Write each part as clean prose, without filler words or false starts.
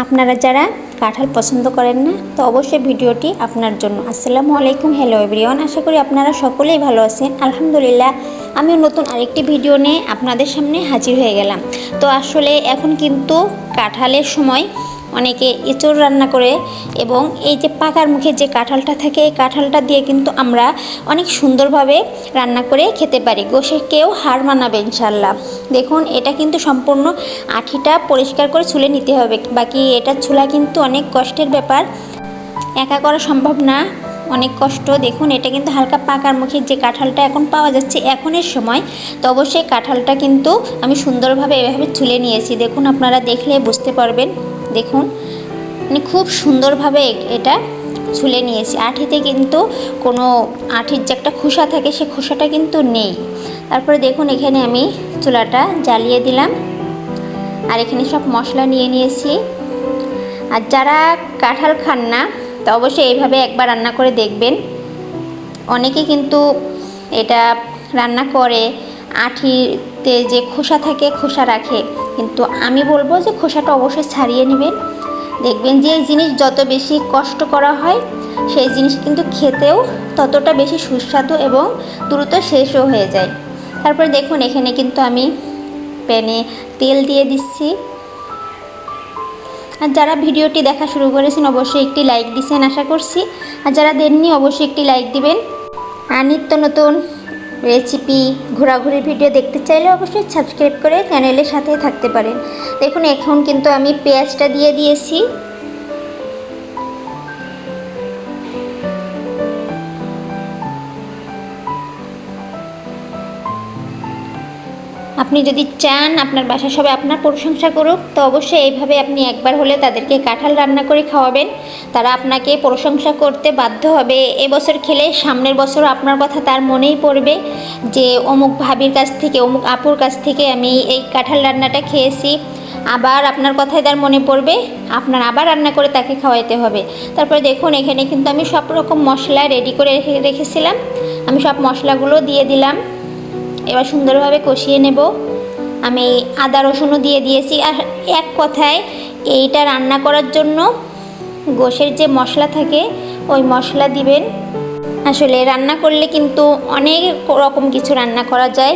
আপনারা যারা কাঁঠাল পছন্দ করেন না তো অবশ্যই ভিডিওটি আপনার জন্য। আসসালামু আলাইকুম, হ্যালো এভরিওয়ান। আশা করি আপনারা সকলেই ভালো আছেন। আলহামদুলিল্লাহ, আমিও নতুন আরেকটি ভিডিও নিয়ে আপনাদের সামনে হাজির হয়ে গেলাম। তো আসলে এখন কিন্তু কাঁঠালের সময় অনেকে এঁচড় রান্না করে, এবং এই যে পাকার মুখে যে কাঁঠালটা থাকে এই কাঁঠালটা দিয়ে কিন্তু আমরা অনেক সুন্দরভাবে রান্না করে খেতে পারি। গোশেকেও হার মানাবে ইনশাল্লাহ। দেখুন, এটা কিন্তু সম্পূর্ণ আঠিটা পরিষ্কার করে ছুলে নিতে হবে, বাকি এটা ছুলা কিন্তু অনেক কষ্টের ব্যাপার, একা করা সম্ভব না, অনেক কষ্ট। দেখুন, এটা কিন্তু হালকা পাকার মুখে যে কাঁঠালটা এখন পাওয়া যাচ্ছে এখনের সময়, তো অবশ্যই কাঁঠালটা কিন্তু আমি সুন্দরভাবে এভাবে ছুলে নিয়েছি। দেখুন, আপনারা দেখলে বুঝতে পারবেন। দেখুন, মানে খুব সুন্দরভাবে এটা ছুলে নিয়েছি। আঠিতে কিন্তু কোনো আঠির যে একটা খোসা থাকে সে খোসাটা কিন্তু নেই। তারপরে দেখুন, এখানে আমি চুলাটা জ্বালিয়ে দিলাম, আর এখানে সব মশলা নিয়ে নিয়েছি। আর যারা কাঁঠাল খান না তো অবশ্যই এইভাবে একবার রান্না করে দেখবেন। অনেকে কিন্তু এটা রান্না করে আঠিতে যে খোসা থাকে খোসা রাখে, কিন্তু আমি বলবো যে খোসাটা অবশ্যই ছাড়িয়ে নেবেন। দেখবেন যে এই জিনিস যত বেশি কষ্ট করা হয় সেই জিনিস কিন্তু খেতেও ততটা বেশি সুস্বাদু এবং দ্রুত শেষও হয়ে যায়। তারপরে দেখুন, এখানে কিন্তু আমি প্যানে তেল দিয়ে দিচ্ছি। আর যারা ভিডিওটি দেখা শুরু করেছেন অবশ্যই একটি লাইক দিচ্ছেন আশা করছি, আর যারা দেননি অবশ্যই একটি লাইক দিবেন। আর নিত্য নতুন রেসিপি ঘোরাঘুরির ভিডিও দেখতে চাইলে অবশ্যই সাবস্ক্রাইব করে চ্যানেলের সাথে থাকতে পারেন। দেখুন, এখন কিন্তু আমি পেঁয়াজটা দিয়ে দিয়েছি। আপনি যদি চান আপনার বাসার সবাই আপনার প্রশংসা করুক, তো অবশ্যই এইভাবে আপনি একবার হলে তাদেরকে কাঁঠাল রান্না করে খাওয়াবেন। তারা আপনাকে প্রশংসা করতে বাধ্য হবে। এবছর খেলে সামনের বছরও আপনার কথা তার মনেই পড়বে যে অমুক ভাবির কাছ থেকে, অমুক আপুর কাছ থেকে আমি এই কাঁঠাল রান্নাটা খেয়েছি। আবার আপনার কথাই তার মনে পড়বে, আপনার আবার রান্না করে তাকে খাওয়াইতে হবে। তারপরে দেখুন, এখানে কিন্তু আমি সব রকম মশলা রেডি করে রেখেছিলাম। আমি সব মশলাগুলো দিয়ে দিলাম। এবার সুন্দরভাবে কষিয়ে নেব। আমি আদা রসুনও দিয়ে দিয়েছি। আর এক কথায় এইটা রান্না করার জন্য গোশের যে মশলা থাকে ওই মশলা দিবেন। আসলে রান্না করলে কিন্তু অনেক রকম কিছু রান্না করা যায়,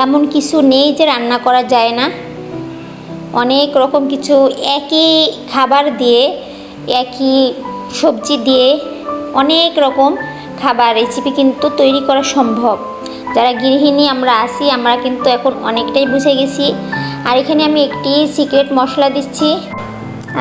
এমন কিছু নেই যে রান্না করা যায় না। অনেক রকম কিছু একই খাবার দিয়ে, একই সবজি দিয়ে অনেক রকম খাবার রেসিপি কিন্তু তৈরি করা সম্ভব। যারা গৃহিণী আমরা আছি, আমরা কিন্তু এখন অনেকটাই বুঝে গেছি। আর এখানে আমি একটি সিক্রেট মশলা দিচ্ছি।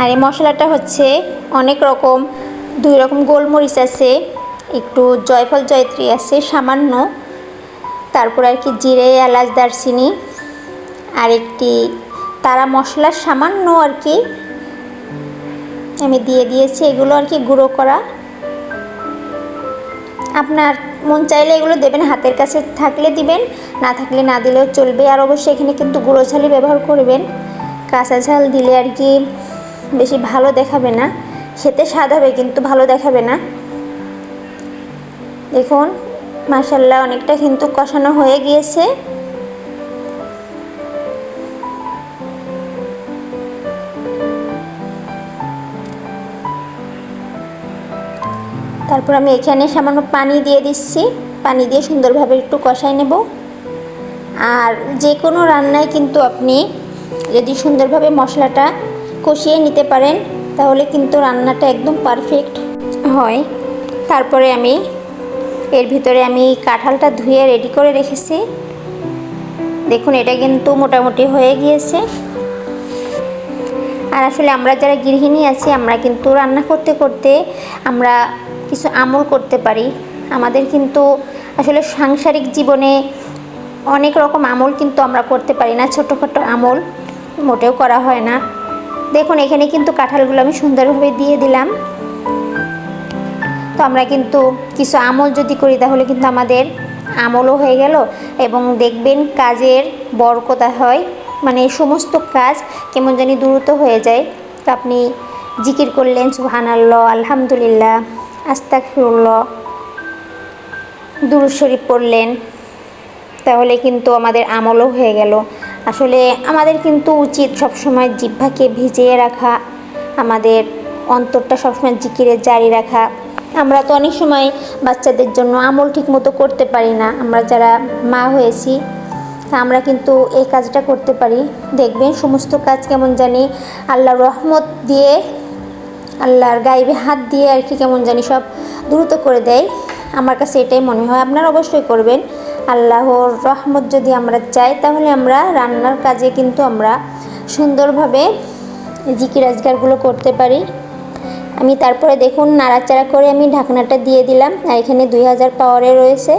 আর এই মশলাটা হচ্ছে অনেক রকম, 2 রকম গোলমরিচ আছে, একটু জয়ফল জয়ত্রী আছে সামান্য, তারপর আর কি জিরে এলাচ দারচিনি, আর একটি তারা মশলার সামান্য আর কি আমি দিয়ে দিয়েছি। এগুলো আর কি গুঁড়ো করা। আপনার মন চাইলে এগুলো দেবেন, হাতের কাছে থাকলে দিবেন, না থাকলে না দিলেও চলবে। আর অবশ্যই এখানে কিন্তু গুঁড়ো ঝালই ব্যবহার করবেন। কাঁচা ঝাল দিলে আর কি বেশি ভালো দেখাবে না, খেতে স্বাদ হবে কিন্তু ভালো দেখাবে না। দেখুন, মাশাআল্লাহ অনেকটা কিন্তু কষানো হয়ে গিয়েছে। তারপর আমি এখানে সামান্য পানি দিয়ে দিচ্ছি। পানি দিয়ে সুন্দরভাবে একটু কষাই নেব। আর যে কোনো রান্নায় কিন্তু আপনি যদি সুন্দরভাবে মশলাটা কষিয়ে নিতে পারেন তাহলে কিন্তু রান্নাটা একদম পারফেক্ট হয়। তারপরে আমি এর ভিতরে আমি কাঁঠালটা ধুয়ে রেডি করে রেখেছি। দেখুন, এটা কিন্তু মোটামুটি হয়ে গিয়েছে। আর আসলে আমরা যারা গৃহিণী আছি আমরা কিন্তু রান্না করতে করতে আমরা কিছু আমল করতে পারি। আমাদের কিন্তু আসলে সাংসারিক জীবনে অনেক রকম আমল কিন্তু আমরা করতে পারি না, ছোটোখাটো আমল মোটেও করা হয় না। দেখুন, এখানে কিন্তু কাঁঠালগুলো আমি সুন্দরভাবে দিয়ে দিলাম। তো আমরা কিন্তু কিছু আমল যদি করি তাহলে কিন্তু আমাদের আমলও হয়ে গেল, এবং দেখবেন কাজের বরকত হয়, মানে সমস্ত কাজ কেমন জানি দ্রুত হয়ে যায়। তো আপনি জিকির করলেন সুবহানাল্লাহ, আলহামদুলিল্লাহ, আস্তাগফিরুল্লাহ, দুরূদ শরীফ পড়লেন, তাহলে কিন্তু আমাদের আমলও হয়ে গেল। আসলে আমাদের কিন্তু উচিত সবসময় জিহ্বাকে ভিজিয়ে রাখা, আমাদের অন্তরটা সবসময় জিকিরে জারি রাখা। আমরা তো অনেক সময় বাচ্চাদের জন্য আমল ঠিক মতো করতে পারি না, আমরা যারা মা হয়েছি তা আমরা কিন্তু এই কাজটা করতে পারি। দেখবেন সমস্ত কাজ কেমন জানি আল্লাহর রহমত দিয়ে, আল্লাহর গায়েবে হাত দিয়ে আর কি কেমন জানি সব দ্রুত করে দেয়। আমার কাছে এটাই মনে হয়, আপনারা অবশ্যই করবেন। আল্লাহর রহমত যদি আমরা চাই তাহলে আমরা রান্নার কাজে কিন্তু আমরা সুন্দরভাবে জিকির আজগারগুলো করতে পারি। আমি তারপরে দেখুন নাড়াচাড়া করে আমি ঢাকনাটা দিয়ে দিলাম, আর এখানে 2000 পাওয়ারে রয়েছে।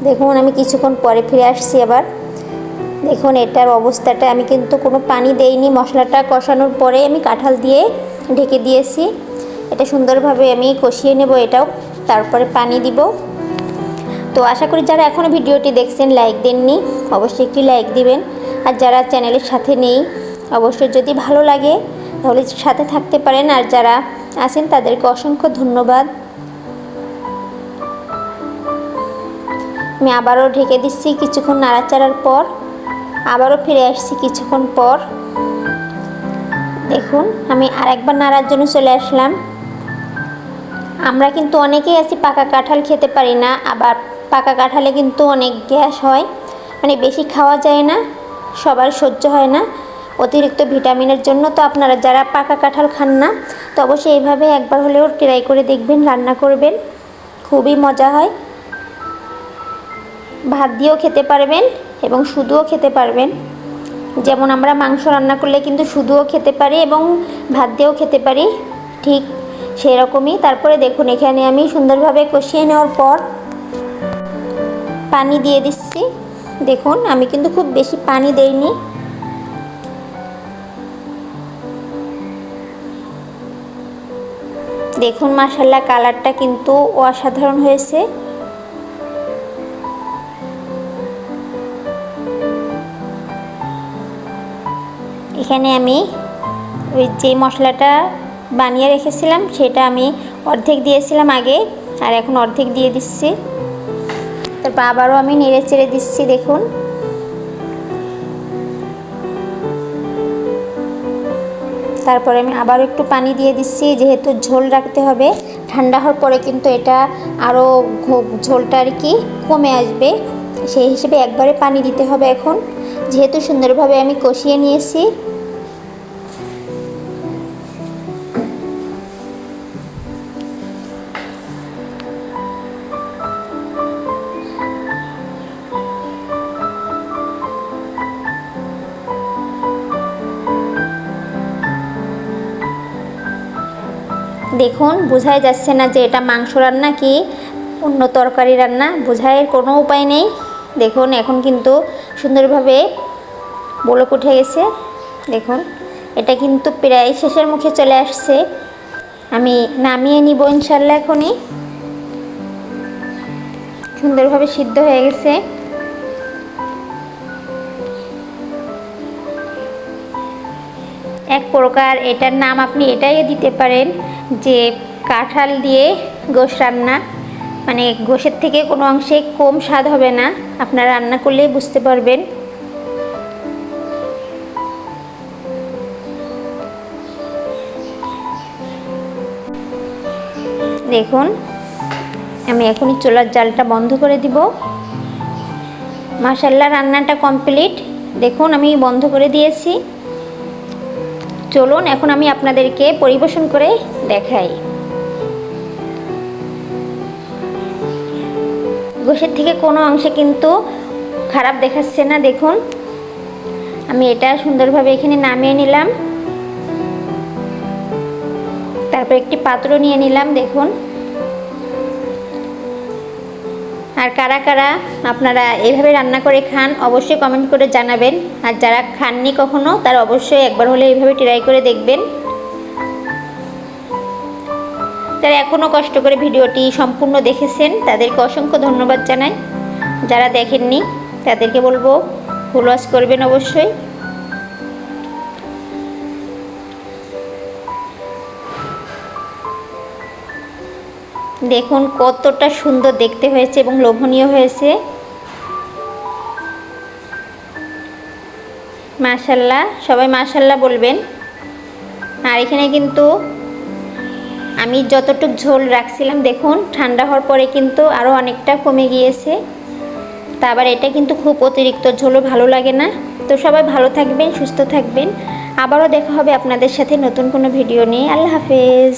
দেখুন আমি কিছুক্ষণ পরে ফিরে আসছি আবার। দেখুন এটার অবস্থাটা, আমি কিন্তু কোনো পানি দেইনি, মশলাটা কষানোর পরে আমি কাঁঠাল দিয়ে ঢেকে দিয়েছি। এটা সুন্দরভাবে আমি কষিয়ে নেব, এটাও তারপরে পানি দিব। তো আশা করি যারা এখনও ভিডিওটি দেখছেন লাইক দেননি, অবশ্যই একটি লাইক দিবেন। আর যারা চ্যানেলের সাথে নেই অবশ্যই যদি ভালো লাগে তাহলে সাথে থাকতে পারেন। আর যারা আছেন তাদেরকে অসংখ্য ধন্যবাদ। আমি আবারও ঢেকে দিচ্ছি, কিছুক্ষণ নাড়াচাড়ার পর আবারও ফিরে আসছি কিছুক্ষণ পর। দেখুন আমি আরেকবার নাড়ার জন্য চলে আসলাম। আমরা কিন্তু অনেকেই আছি পাকা কাঁঠাল খেতে পারি না, আবার পাকা কাঁঠালে কিন্তু অনেক গ্যাস হয়, মানে বেশি খাওয়া যায় না, সবার সহ্য হয় না অতিরিক্ত ভিটামিনের জন্য। তো আপনারা যারা পাকা কাঁঠাল খান না তো অবশ্যই এইভাবে একবার হলেও ট্রাই করে দেখবেন, রান্না করবেন, খুবই মজা হয়। ভাত দিয়েও খেতে পারবেন এবং শুধুও খেতে পারবেন। যেমন আমরা মাংস রান্না করলে কিন্তু শুধুও খেতে পারি এবং ভাত দিয়েও খেতে পারি, ঠিক সেই রকমই। তারপরে দেখুন এখানে আমি সুন্দরভাবে কষিয়ে নেওয়ার পর পানি দিয়ে দিচ্ছি। দেখুন আমি কিন্তু খুব বেশি পানি দেইনি। দেখুন মাশাআল্লাহ কালারটা কিন্তু অসাধারণ হয়েছে। এখানে আমি ওই যে মশলাটা বানিয়ে রেখেছিলাম সেটা আমি অর্ধেক দিয়েছিলাম আগে, আর এখন অর্ধেক দিয়ে দিচ্ছি। তারপর আবারও আমি নেড়ে চেড়ে দিচ্ছি। দেখুন তারপরে আমি আবারও একটু পানি দিয়ে দিচ্ছি, যেহেতু ঝোল রাখতে হবে। ঠান্ডা হওয়ার পরে কিন্তু এটা আরও ঝোলটা আর কি কমে আসবে, সেই হিসেবে একবারে পানি দিতে হবে। এখন যেহেতু সুন্দরভাবে আমি কষিয়ে নিয়েছি, দেখুন বোঝাই যাচ্ছে না যে এটা মাংস রান্না কি অন্য তরকারি রান্না, বোঝার কোনো উপায় নেই। দেখুন এখন কিন্তু সুন্দরভাবে বলক উঠে গেছে। দেখুন এটা কিন্তু প্রায় শেষের মুখে চলে আসছে, আমি নামিয়ে নিব ইনশাল্লাহ। এখনই সুন্দরভাবে সিদ্ধ হয়ে গেছে। এক প্রকার এটার নাম আপনি এটাই দিতে পারেন যে কাঁঠাল দিয়ে গোশ রান্না, মানে গোশের থেকে কোনো অংশে কম স্বাদ হবে না, আপনারা রান্না করলেই বুঝতে পারবেন। দেখুন আমি এখনই চুলার জালটা বন্ধ করে দিব। মাশাআল্লাহ রান্নাটা কমপ্লিট। দেখুন আমি বন্ধ করে দিয়েছি। চলুন এখন আমি আপনাদেরকে পরিবেশন করে দেখাই। গোশের থেকে কোনো অংশে কিন্তু খারাপ দেখাচ্ছে না। দেখুন আমি এটা সুন্দরভাবে এখানে নামিয়ে নিলাম, তারপর একটি পাত্র নিয়ে নিলাম। দেখুন আর কারা কারা আপনারা এইভাবে রান্না করে খান অবশ্যই কমেন্ট করে জানাবেন। আর যারা খাননি কখনো তারা অবশ্যই একবার হলে এইভাবে ট্রাই করে দেখবেন। যারা এখনও কষ্ট করে ভিডিওটি সম্পূর্ণ দেখেছেন তাদেরকে অসংখ্য ধন্যবাদ জানাই। যারা দেখেননি তাদেরকে বলবো ফুল ওয়াচ করবেন অবশ্যই। দেখুন কতটা সুন্দর দেখতে হয়েছে এবং লোভনীয় হয়েছে। মাশাআল্লাহ, সবাই মাশাআল্লাহ বলবেন। আর এখানে কিন্তু আমি যতটুকু ঝোল রাখছিলাম দেখুন ঠান্ডা হওয়ার পরে কিন্তু আরও অনেকটা কমে গিয়েছে। তা আবার এটা কিন্তু খুব অতিরিক্ত ঝোলও ভালো লাগে না। তো সবাই ভালো থাকবেন, সুস্থ থাকবেন। আবারও দেখা হবে আপনাদের সাথে নতুন কোনো ভিডিও নিয়ে। আল্লাহ হাফেজ।